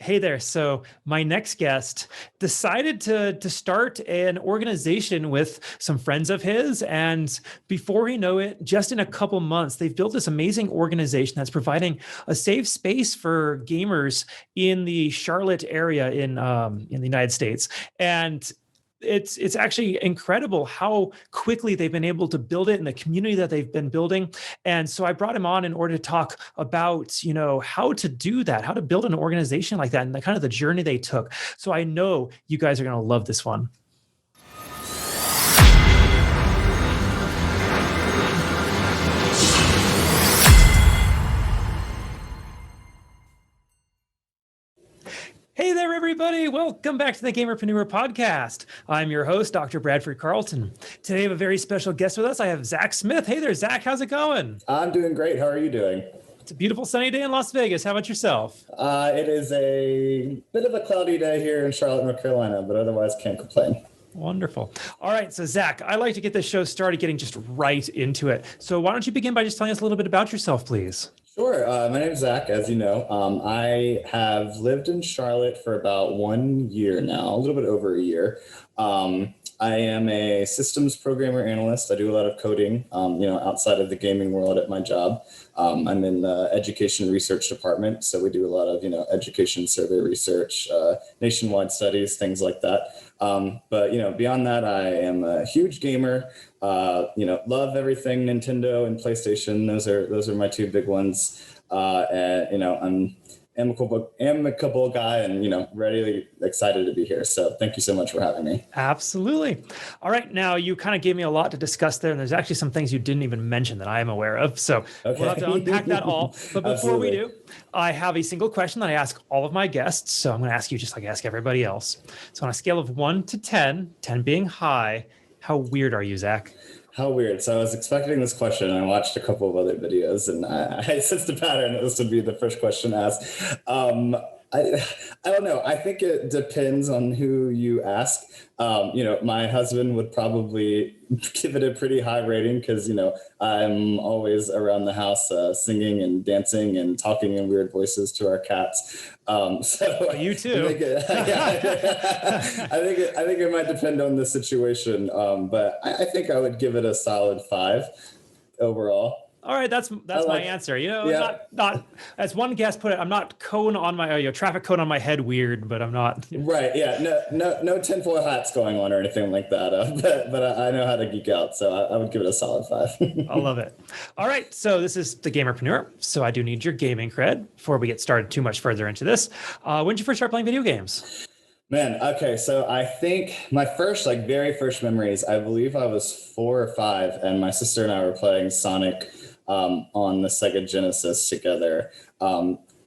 Hey there. So my next guest decided to start an organization with some friends of his. And before we know it, just in a couple months, they've built this amazing organization that's providing a safe space for gamers in the Charlotte area in the United States. And it's actually incredible how quickly they've been able to build it and the community that they've been building. And so I brought him on in order to talk about, how to do that, how to build an organization like that, and the kind of the journey they took. So I know you guys are going to love this one. Hey there, everybody. Welcome back to the Gamerpreneur podcast. I'm your host, Dr. Bradford Carlton. Today, I have a very special guest with us. I have Zach Smith. Hey there, Zach. How's it going? I'm doing great. How are you doing? It's a beautiful sunny day in Las Vegas. How about yourself? It is a bit of a cloudy day here in Charlotte, North Carolina, but otherwise can't complain. Wonderful. All right. So, Zach, I like to get this show started getting just right into it. So why don't you begin by just telling us a little bit about yourself, please? Sure. My name is Zach, as you know. I have lived in Charlotte for about 1 year now, a little bit over a year. I am a systems programmer analyst. I do a lot of coding, outside of the gaming world at my job. I'm in the education research department, so we do a lot of, education survey research, nationwide studies, things like that. But beyond that, I am a huge gamer. Love everything Nintendo and PlayStation. Those are my two big ones. And I'm amicable guy and ready, excited to be here. So thank you so much for having me. Absolutely. All right. Now you kind of gave me a lot to discuss there, and there's actually some things you didn't even mention that I am aware of. So We'll have to unpack that all. But before we do, I have a single question that I ask all of my guests. So I'm going to ask you just like I ask everybody else. So on a scale of 1 to 10, 10 being high, how weird are you, Zach? How weird. So I was expecting this question, and I watched a couple of other videos, and I sensed a pattern that this would be the first question asked. I don't know. I think it depends on who you ask. My husband would probably give it a pretty high rating because, I'm always around the house singing and dancing and talking in weird voices to our cats. So you too. I think it might depend on the situation. But I think I would give it a solid 5 overall. All right, that's my answer. Not as one guest put it, I'm not cone on my traffic cone on my head weird, but I'm not. Right. Yeah. No tinfoil hats going on or anything like that. But I know how to geek out, so I would give it a solid 5. I love it. All right, so this is the Gamerpreneur. So I do need your gaming cred before we get started too much further into this. When did you first start playing video games? Man, okay, so I think my very first memories, I believe I was 4 or 5, and my sister and I were playing Sonic on the Sega Genesis together,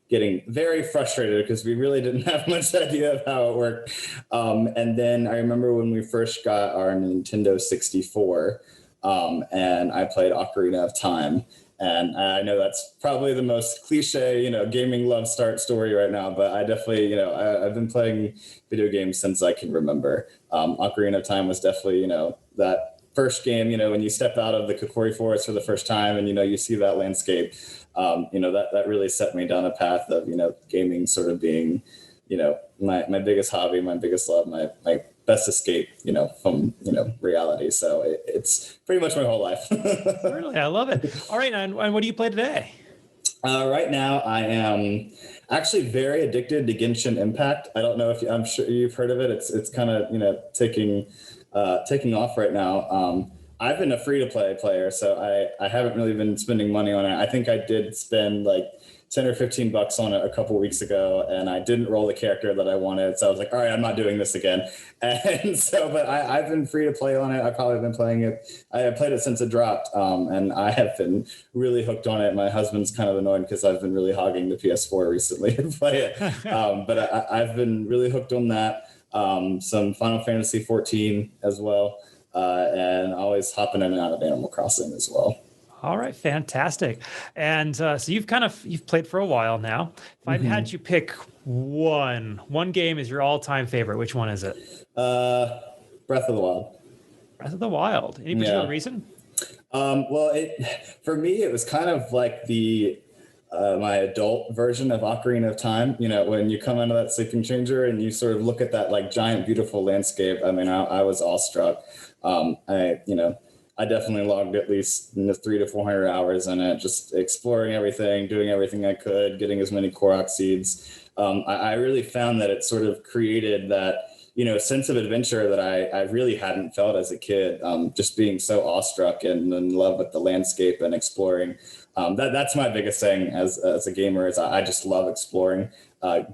getting very frustrated because we really didn't have much idea of how it worked. And then I remember when we first got our Nintendo 64, and I played Ocarina of Time. And I know that's probably the most cliche, gaming love start story right now, but I definitely, I've been playing video games since I can remember. Ocarina of Time was definitely, that first game, when you step out of the Kokori Forest for the first time and, you see that landscape, that really set me down a path of, gaming sort of being, my biggest hobby, my biggest love, my best escape, from, reality. So it's pretty much my whole life. Really? I love it. All right. And what do you play today? Right now, I am actually very addicted to Genshin Impact. I don't know if I'm sure you've heard of it. It's kind of, taking off right now. I've been a free-to-play player, so I haven't really been spending money on it. I think I did spend like 10 or 15 bucks on it a couple of weeks ago, and I didn't roll the character that I wanted. So I was like, all right, I'm not doing this again. And so, but I've been free to play on it. I've probably been playing it. I have played it since it dropped, and I have been really hooked on it. My husband's kind of annoyed because I've been really hogging the PS4 recently to play it. But I've been really hooked on that. Some Final Fantasy 14 as well, and always hopping in and out of Animal Crossing as well. All right, fantastic. And so you've played for a while now. If I've had you pick one game is your all-time favorite, which one is it? Breath of the Wild. Breath of the Wild. Any particular reason? Well, for me, it was kind of like the my adult version of Ocarina of Time. When you come into that sleeping changer and you sort of look at that like giant, beautiful landscape. I mean, I was awestruck. I definitely logged at least 300 to 400 hours in it, just exploring everything, doing everything I could, getting as many Korok seeds. I really found that it sort of created that, sense of adventure that I really hadn't felt as a kid, just being so awestruck and in love with the landscape and exploring. That's my biggest thing as a gamer is I just love exploring,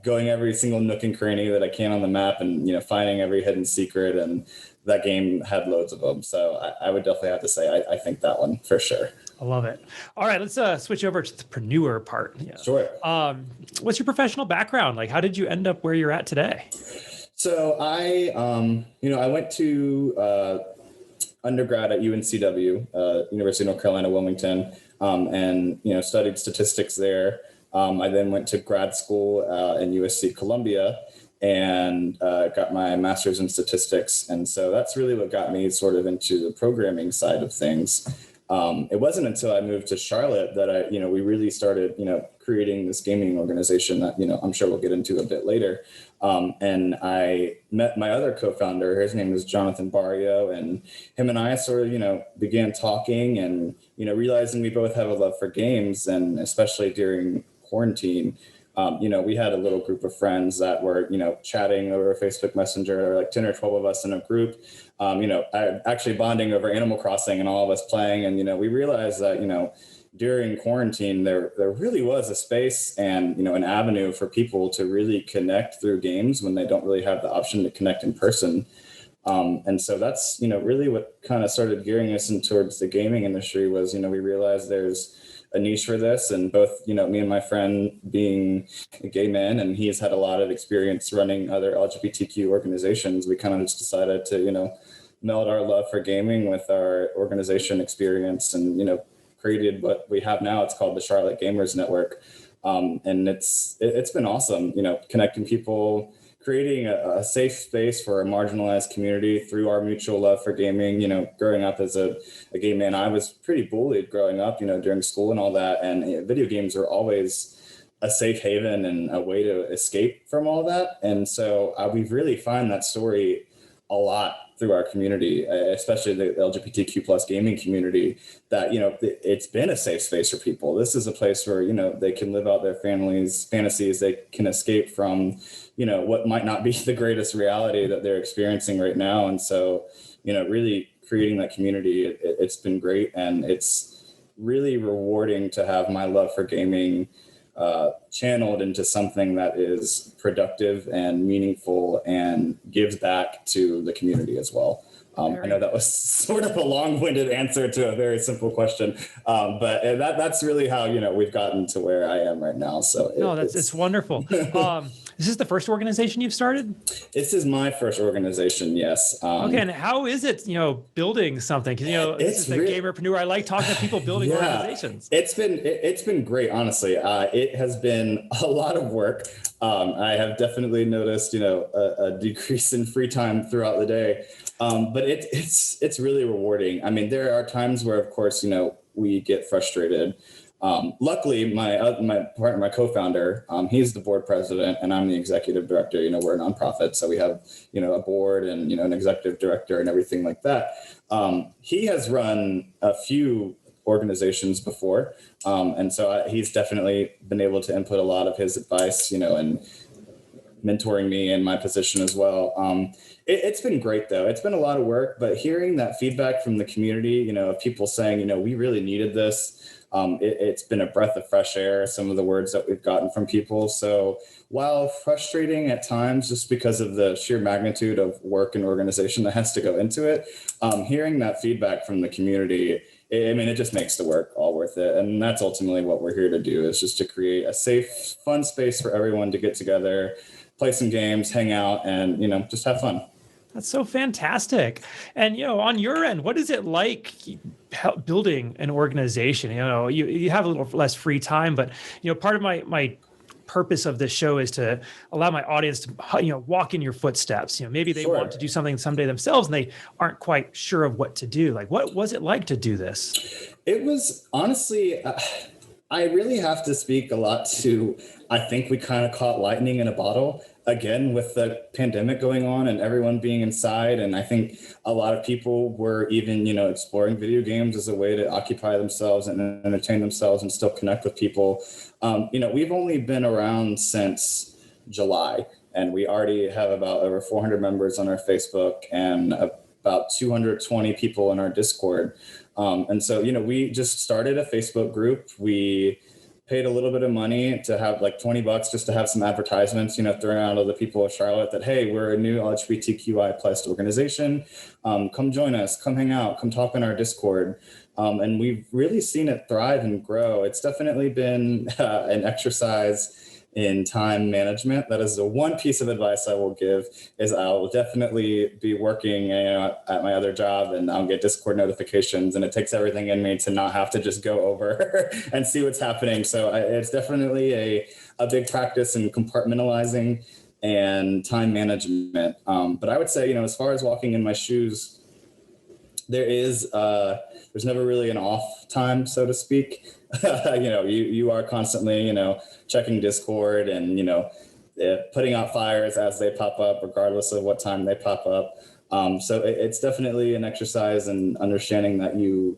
going every single nook and cranny that I can on the map and, finding every hidden secret. And that game had loads of them. So I would definitely have to say, I think that one for sure. I love it. All right, let's switch over to the preneur part. Yeah. Sure. What's your professional background? Like, how did you end up where you're at today? So I went to undergrad at UNCW, University of North Carolina, Wilmington, and studied statistics there. I then went to grad school in USC Columbia and got my master's in statistics. And so that's really what got me sort of into the programming side of things. It wasn't until I moved to Charlotte that we really started, creating this gaming organization that, I'm sure we'll get into a bit later. And I met my other co-founder, his name is Jonathan Barrio, and him and I sort of, began talking and, realizing we both have a love for games, and especially during quarantine, we had a little group of friends that were, chatting over Facebook Messenger, like 10 or 12 of us in a group, actually bonding over Animal Crossing and all of us playing. And, we realized that, during quarantine, there really was a space and, an avenue for people to really connect through games when they don't really have the option to connect in person. And so that's, really what kind of started gearing us in towards the gaming industry was, we realized there's a niche for this, and both, me and my friend being gay men, and he's had a lot of experience running other LGBTQ organizations, we kind of just decided to, meld our love for gaming with our organization experience and, created what we have now. It's called the Charlotte Gaymers Network. And it's been awesome, connecting people, creating a safe space for a marginalized community through our mutual love for gaming. Growing up as a gay man, I was pretty bullied growing up, during school and all that. And video games were always a safe haven and a way to escape from all that. And so we've really found that story a lot through our community, especially the LGBTQ plus gaming community, that, it's been a safe space for people. This is a place where, they can live out their families' fantasies. They can escape from, what might not be the greatest reality that they're experiencing right now. And so, really creating that community, it's been great. And it's really rewarding to have my love for gaming channeled into something that is productive and meaningful and gives back to the community as well. I know that was sort of a long-winded answer to a very simple question, but that's really how, we've gotten to where I am right now. So it's wonderful. Is this the first organization you've started? This is my first organization, yes. Okay, and how is it, building something? Because, this is the Gamerpreneur. I like talking to people building organizations. It's been great, honestly. It has been a lot of work. I have definitely noticed, a decrease in free time throughout the day. But it's really rewarding. I mean, there are times where, of course, we get frustrated. Luckily, my partner, my co-founder, he's the board president and I'm the executive director. We're a nonprofit, so we have, a board and, an executive director and everything like that. He has run a few organizations before. And so he's definitely been able to input a lot of his advice, and mentoring me in my position as well. It's been great though. It's been a lot of work, but hearing that feedback from the community, of people saying, we really needed this. It's been a breath of fresh air, some of the words that we've gotten from people. So while frustrating at times, just because of the sheer magnitude of work and organization that has to go into it, hearing that feedback from the community, it just makes the work all worth it. And that's ultimately what we're here to do, is just to create a safe, fun space for everyone to get together, play some games, hang out, and, just have fun. That's so fantastic. And, on your end, what is it like building an organization? You have a little less free time, but, part of my purpose of this show is to allow my audience to, walk in your footsteps. Maybe they want to do something someday themselves and they aren't quite sure of what to do. Like, what was it like to do this? It was honestly, I really have to speak a lot to, I think we kind of caught lightning in a bottle again with the pandemic going on and everyone being inside. And I think a lot of people were even, exploring video games as a way to occupy themselves and entertain themselves and still connect with people. We've only been around since July, and we already have about over 400 members on our Facebook and about 220 people in our Discord. And so, we just started a Facebook group. We paid a little bit of money to have like $20 just to have some advertisements, thrown out to the people of Charlotte that, hey, we're a new LGBTQI plus organization. Come join us, come hang out, come talk in our Discord. And we've really seen it thrive and grow. It's definitely been an exercise in time management. That is the one piece of advice I will give, is I'll definitely be working at my other job and I'll get Discord notifications, and it takes everything in me to not have to just go over and see what's happening. So it's definitely a big practice in compartmentalizing and time management. But I would say, as far as walking in my shoes, there's never really an off time, so to speak. You are constantly, checking Discord and, putting out fires as they pop up, regardless of what time they pop up. So it's definitely an exercise in understanding that you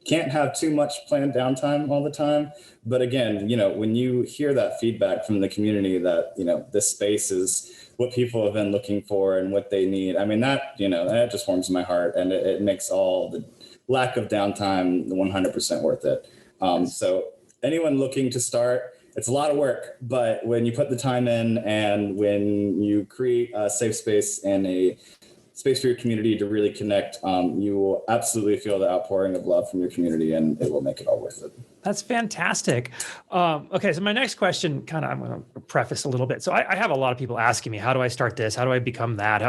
can't have too much planned downtime all the time. But again, when you hear that feedback from the community that, this space is what people have been looking for and what they need, I mean, that just warms my heart, and it makes all the lack of downtime 100% worth it. So anyone looking to start, it's a lot of work, but when you put the time in and when you create a safe space and a space for your community to really connect, you will absolutely feel the outpouring of love from your community, and it will make it all worth it. That's fantastic. Okay, so my next question, I'm going to preface a little bit. So I have a lot of people asking me, how do I start this? How do I become that?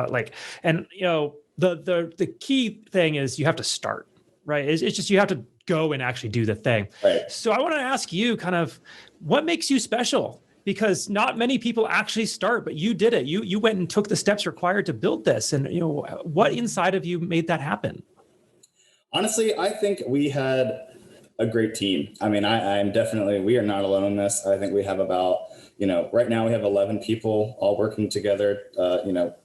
The key thing is you have to start, right? It's just, you have to go and actually do the thing. Right. So I want to ask you what makes you special? Because not many people actually start, but you did it. You went and took the steps required to build this. And what inside of you made that happen? Honestly, I think we had a great team. I mean, we are not alone in this. I think we have about, right now we have 11 people all working together,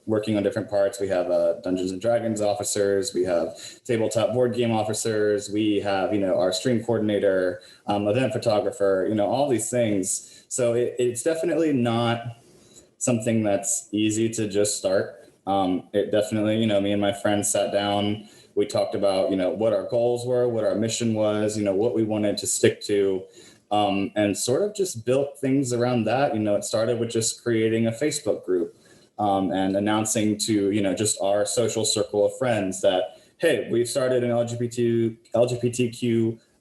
working on different parts. We have Dungeons and Dragons officers. We have tabletop board game officers. We have, our stream coordinator, event photographer, all these things. So it's definitely not something that's easy to just start. It definitely, me and my friends sat down. We talked about, what our goals were, what our mission was, what we wanted to stick to, and sort of just built things around that. It started with just creating a Facebook group and announcing to, just our social circle of friends that, hey, we've started an LGBTQIA.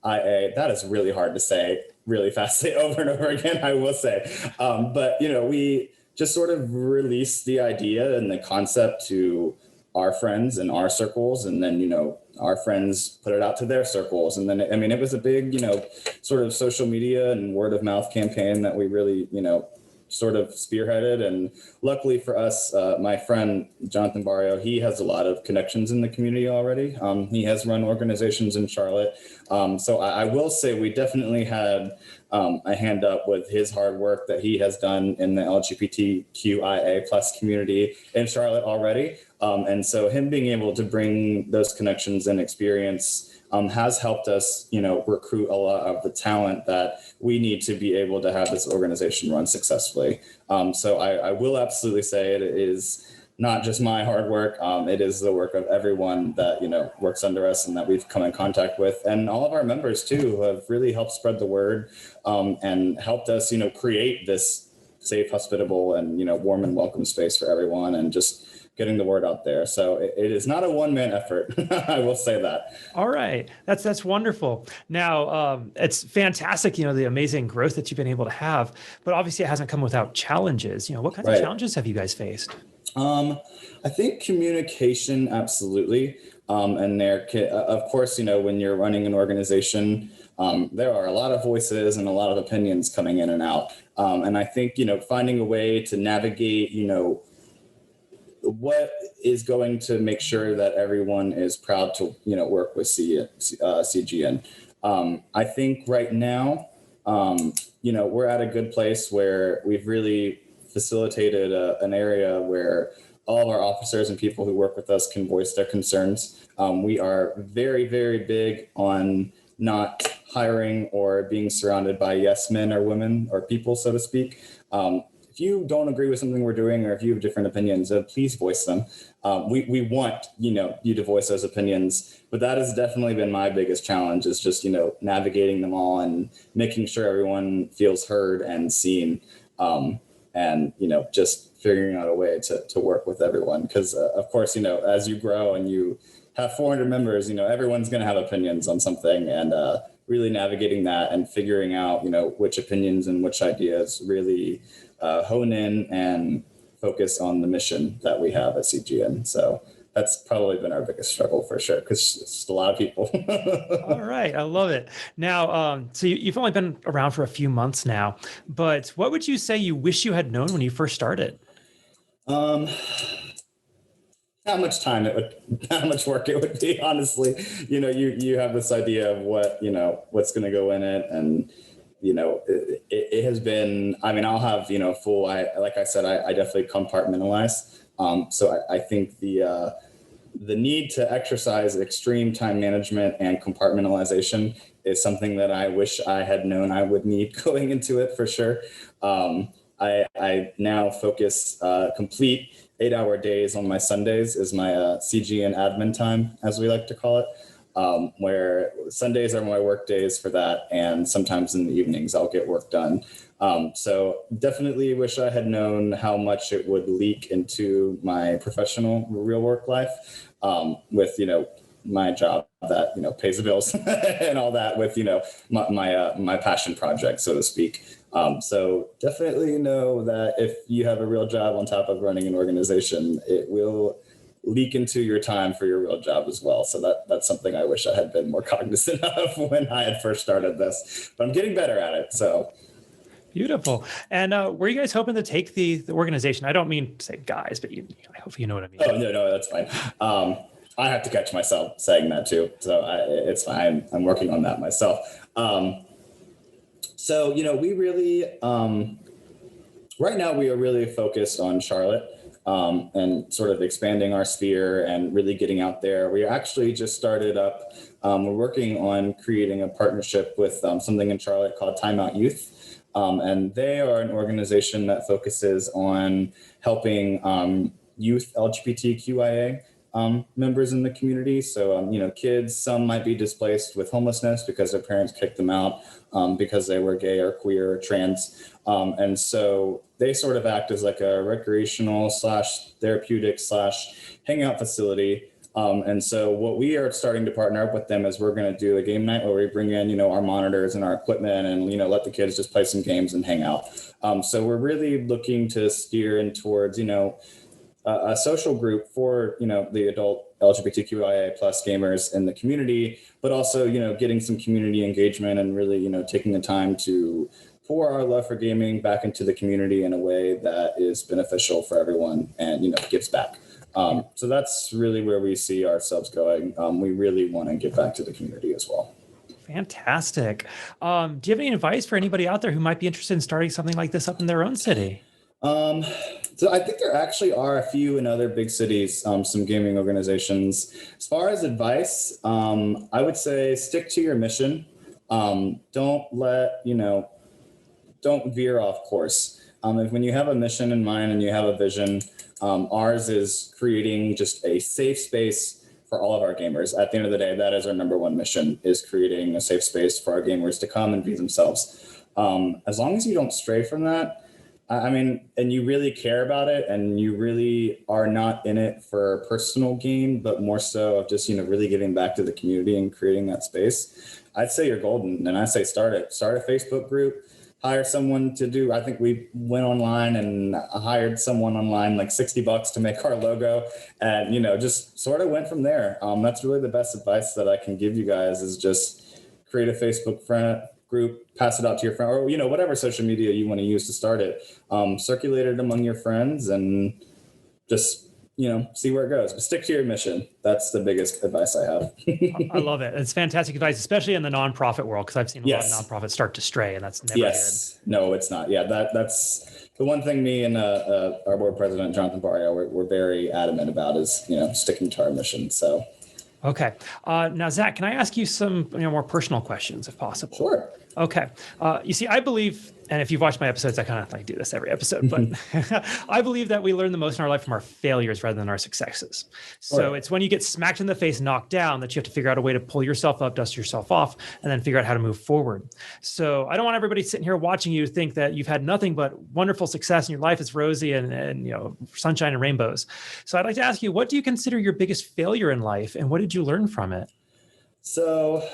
That is really hard to say really fastly over and over again, I will say. But, we just sort of released the idea and the concept to our friends and our circles, and then our friends put it out to their circles, and then it was a big sort of social media and word of mouth campaign that we really sort of spearheaded. And luckily for us, my friend Jonathan Barrio, he has a lot of connections in the community already. He has run organizations in Charlotte, so I will say we definitely had a hand up with his hard work that he has done in the LGBTQIA plus community in Charlotte already. And so him being able to bring those connections and experience has helped us, recruit a lot of the talent that we need to be able to have this organization run successfully. So I will absolutely say it is not just my hard work. It is the work of everyone that, works under us and that we've come in contact with, and all of our members too, who have really helped spread the word and helped us, create this safe, hospitable, and, warm and welcome space for everyone, and just getting the word out there. So it is not a one-man effort. I will say that. All right. That's wonderful. Now, it's fantastic, the amazing growth that you've been able to have, but obviously it hasn't come without challenges. What kinds of challenges have you guys faced? I think communication, absolutely. And of course, when you're running an organization, there are a lot of voices and a lot of opinions coming in and out. And I think, finding a way to navigate, what is going to make sure that everyone is proud to, work with CGN. I think right now, We're at a good place where we've really facilitated an area where all of our officers and people who work with us can voice their concerns. We are very, very big on not hiring or being surrounded by yes men or women or people, so to speak. If you don't agree with something we're doing, or if you have different opinions, please voice them. We want, you to voice those opinions, but that has definitely been my biggest challenge, is just, navigating them all and making sure everyone feels heard and seen. And, just figuring out a way to work with everyone. Because, of course, as you grow and you have 400 members, everyone's going to have opinions on something, and really navigating that and figuring out, which opinions and which ideas really hone in and focus on the mission that we have at CGN. So that's probably been our biggest struggle for sure, because it's just a lot of people. All right. I love it. Now, so you've only been around for a few months now, but what would you say you wish you had known when you first started? How much time how much work it would be, honestly. You have this idea of what's going to go in it. And, it has been, I'll have, like I said, I definitely compartmentalize. So I think the need to exercise extreme time management and compartmentalization is something that I wish I had known I would need going into it, for sure. I now focus complete 8-hour days on my Sundays is my CGN admin time, as we like to call it, where Sundays are my work days for that. And sometimes in the evenings, I'll get work done. So definitely wish I had known how much it would leak into my professional real work life, with, my job that, pays the bills and all that, with, my passion project, so to speak. So definitely know that if you have a real job on top of running an organization, it will leak into your time for your real job as well. So that's something I wish I had been more cognizant of when I had first started this, but I'm getting better at it. So beautiful. And were you guys hoping to take the organization? I don't mean to say guys, but I hope you know what I mean. Oh, no, that's fine. I have to catch myself saying that too. So it's fine. I'm working on that myself. So, we really, right now we are really focused on Charlotte, and sort of expanding our sphere and really getting out there. We actually just started up, we're working on creating a partnership with something in Charlotte called Time Out Youth. And they are an organization that focuses on helping youth LGBTQIA members in the community. So, kids, some might be displaced with homelessness because their parents kicked them out because they were gay or queer or trans. And so they sort of act as like a recreational / therapeutic / hangout facility. And so what we are starting to partner up with them is we're going to do a game night where we bring in, our monitors and our equipment and, let the kids just play some games and hang out. So we're really looking to steer in towards, a social group for, the adult LGBTQIA plus gamers in the community, but also, getting some community engagement and really, taking the time to pour our love for gaming back into the community in a way that is beneficial for everyone and, gives back. So that's really where we see ourselves going. We really want to give back to the community as well. Fantastic. Do you have any advice for anybody out there who might be interested in starting something like this up in their own city? So I think there actually are a few in other big cities, some gaming organizations. As far as advice, I would say stick to your mission. Don't veer off course. When you have a mission in mind and you have a vision, ours is creating just a safe space for all of our gamers. At the end of the day, that is our number one mission, is creating a safe space for our gamers to come and be themselves. As long as you don't stray from that, and you really care about it and you really are not in it for personal gain, but more so of just, really giving back to the community and creating that space, I'd say you're golden. And I say start a Facebook group, hire someone to do, I think we went online and hired someone online, like $60 to make our logo, and, just sort of went from there. That's really the best advice that I can give you guys, is just create a Facebook group, pass it out to your friend, or whatever social media you want to use to start it. Circulate it among your friends and just see where it goes. But stick to your mission. That's the biggest advice I have. I love it. It's fantastic advice, especially in the nonprofit world, because I've seen a lot of nonprofits start to stray, and that's never good. No, it's not. Yeah, that's the one thing me and our board president, Jonathan Barrio, we're very adamant about is, sticking to our mission. So. Okay. Now, Zach, can I ask you some more personal questions if possible? Sure. Okay. You see, I believe, and if you've watched my episodes, I kind of do this every episode, but I believe that we learn the most in our life from our failures rather than our successes. So It's when you get smacked in the face, knocked down, that you have to figure out a way to pull yourself up, dust yourself off, and then figure out how to move forward. So I don't want everybody sitting here watching you think that you've had nothing but wonderful success and your life is rosy and sunshine and rainbows. So I'd like to ask you, what do you consider your biggest failure in life, and what did you learn from it? So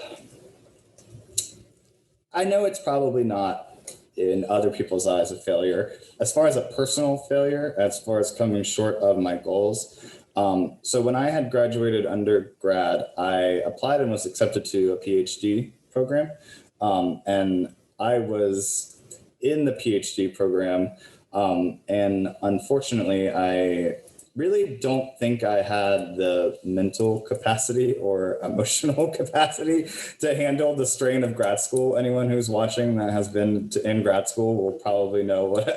I know it's probably not in other people's eyes a failure. As far as a personal failure, as far as coming short of my goals. So when I had graduated undergrad, I applied and was accepted to a PhD program. And I was in the PhD program. And unfortunately, I really don't think I had the mental capacity or emotional capacity to handle the strain of grad school. Anyone who's watching that has been in grad school will probably know what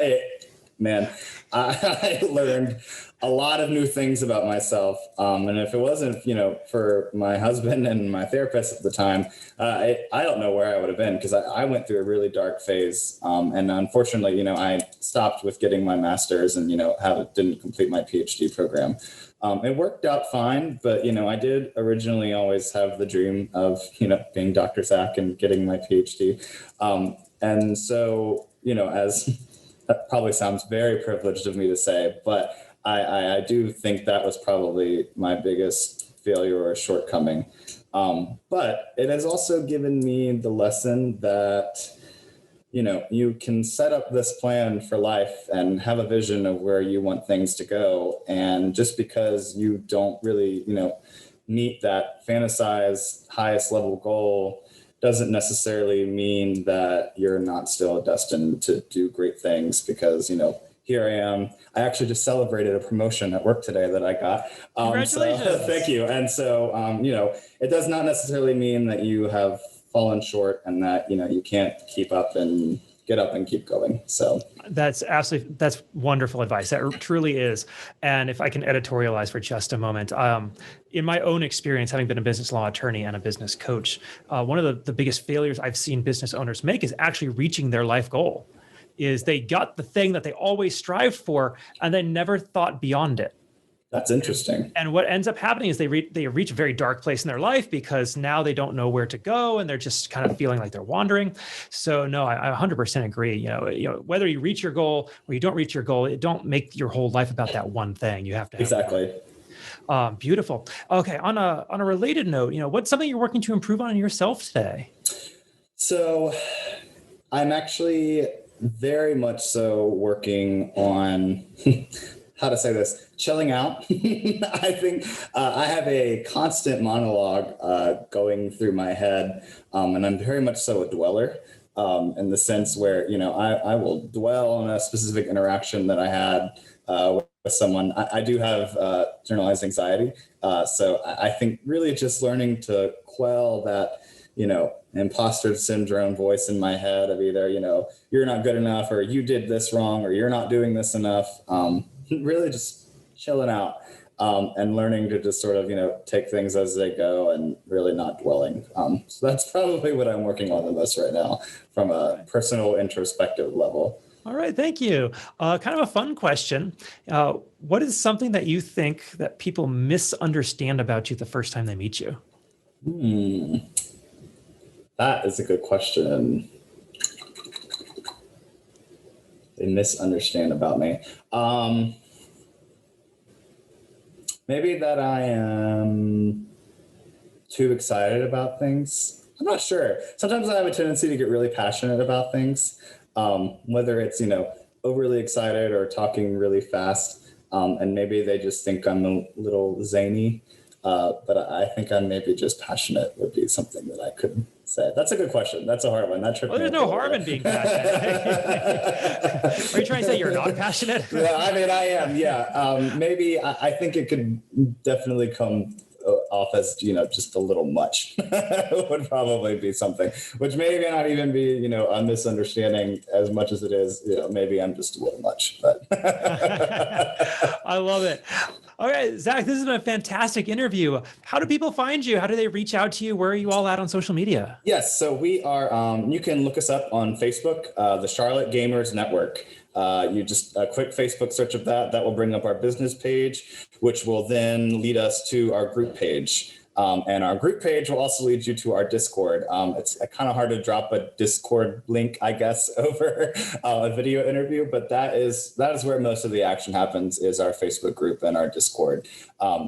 I learned a lot of new things about myself. And if it wasn't, for my husband and my therapist at the time, I don't know where I would have been, because I went through a really dark phase. And unfortunately, I stopped with getting my master's and, didn't complete my PhD program. It worked out fine, but, I did originally always have the dream of, being Dr. Zach and getting my PhD. And so, as that probably sounds very privileged of me to say, but I do think that was probably my biggest failure or shortcoming. But it has also given me the lesson that, you can set up this plan for life and have a vision of where you want things to go. And just because you don't really, meet that fantasized highest level goal doesn't necessarily mean that you're not still destined to do great things, because, here I am. I actually just celebrated a promotion at work today that I got. Congratulations. So, thank you. And so, it does not necessarily mean that you have fallen short and that, you can't keep up and get up and keep going. So that's wonderful advice. That truly is. And if I can editorialize for just a moment, in my own experience, having been a business law attorney and a business coach, one of the biggest failures I've seen business owners make is actually reaching their life goal. Is they got the thing that they always strived for and they never thought beyond it. That's interesting. And what ends up happening is they reach a very dark place in their life, because now they don't know where to go and they're just kind of feeling like they're wandering. So no, I 100% agree. Whether you reach your goal or you don't reach your goal, it don't make your whole life about that one thing. You have to have exactly. Beautiful. Okay. On a related note, what's something you're working to improve on yourself today? So I'm actually very much so working on how to say this, chilling out. I think I have a constant monologue going through my head, and I'm very much so a dweller in the sense where, I will dwell on a specific interaction that I had with someone. I do have generalized anxiety. So I think really just learning to quell that, imposter syndrome voice in my head of either, you're not good enough, or you did this wrong, or you're not doing this enough. Really just chilling out and learning to just sort of, take things as they go and really not dwelling. So that's probably what I'm working on the most right now from a personal introspective level. All right. Thank you. Kind of a fun question. What is something that you think that people misunderstand about you the first time they meet you? That is a good question. They misunderstand about me. Maybe that I am too excited about things. I'm not sure. Sometimes I have a tendency to get really passionate about things, whether it's, overly excited or talking really fast. And maybe they just think I'm a little zany. But I think I'm maybe just passionate would be something that I could say? That's a good question. That's a hard one. That tripped Well, me there's up a no little harm bit. in being passionate. Are you trying to say you're not passionate? Yeah, I mean, I am. Yeah, maybe I think it could definitely come off as just a little much. Would probably be something, which may not even be a misunderstanding as much as it is. Maybe I'm just a little much. But I love it. All right, Zach, this has been a fantastic interview. How do people find you? How do they reach out to you? Where are you all at on social media? Yes, so we are, you can look us up on Facebook, the Charlotte Gaymers Network. You just a quick Facebook search of that will bring up our business page, which will then lead us to our group page. And our group page will also lead you to our Discord. It's kind of hard to drop a Discord link, I guess, over a video interview, but that is where most of the action happens, is our Facebook group and our Discord.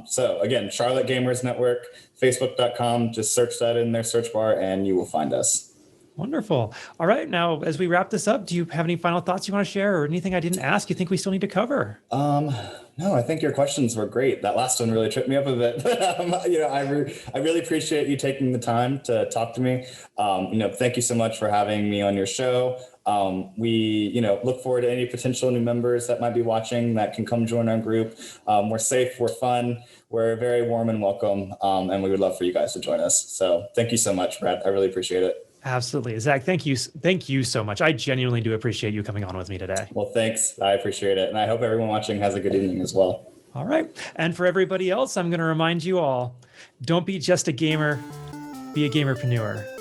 So again, Charlotte Gamers Network, facebook.com, just search that in their search bar and you will find us. Wonderful. All right. Now, as we wrap this up, do you have any final thoughts you want to share, or anything I didn't ask you think we still need to cover? No, I think your questions were great. That last one really tripped me up a bit. I really appreciate you taking the time to talk to me. Thank you so much for having me on your show. We, look forward to any potential new members that might be watching that can come join our group. We're safe, we're fun, we're very warm and welcome, and we would love for you guys to join us. So thank you so much, Brad. I really appreciate it. Absolutely. Zach, thank you. Thank you so much. I genuinely do appreciate you coming on with me today. Well, thanks. I appreciate it. And I hope everyone watching has a good evening as well. All right. And for everybody else, I'm going to remind you all, don't be just a gamer, be a gamerpreneur.